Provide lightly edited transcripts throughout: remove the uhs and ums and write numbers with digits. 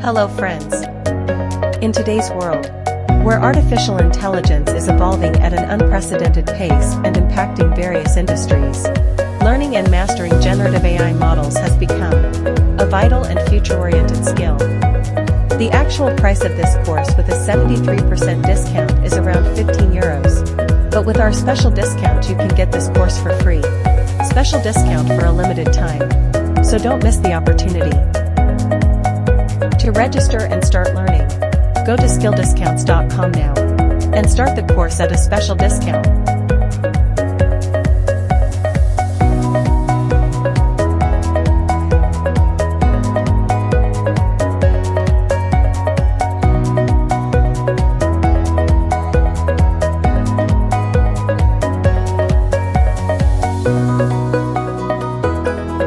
Hello friends. In today's world, where artificial intelligence is evolving at an unprecedented pace and impacting various industries, learning and mastering generative AI models has become a vital and future-oriented skill. The actual price of this course with a 73% discount is around €15, but with our special discount you can get this course for free. Special discount for a limited time, so don't miss the opportunity. To register and start learning, go to skilldiscounts.com now and start the course at a special discount.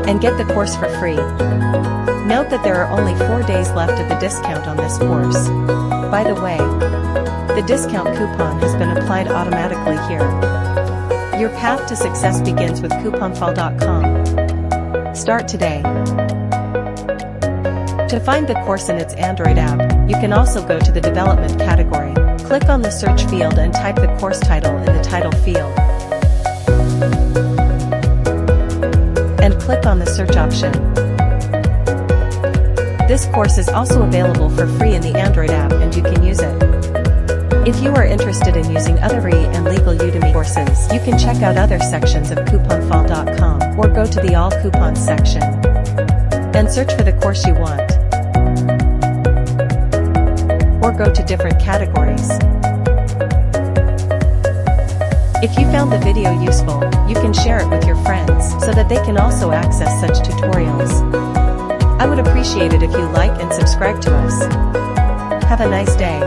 And get the course for free. Note that there are only 4 days left of the discount on this course. By the way, the discount coupon has been applied automatically here. Your path to success begins with couponfall.com. Start today. To find the course in its Android app, you can also go to the development category. Click on the search field and type the course title in the title field. And click on the search option. This course is also available for free in the Android app and you can use it. If you are interested in using other free and legal Udemy courses, you can check out other sections of couponfall.com or go to the All Coupons section and search for the course you want. Or go to different categories. If you found the video useful, you can share it with your friends so that they can also access such tutorials. I would appreciate it if you like and subscribe to us. Have a nice day.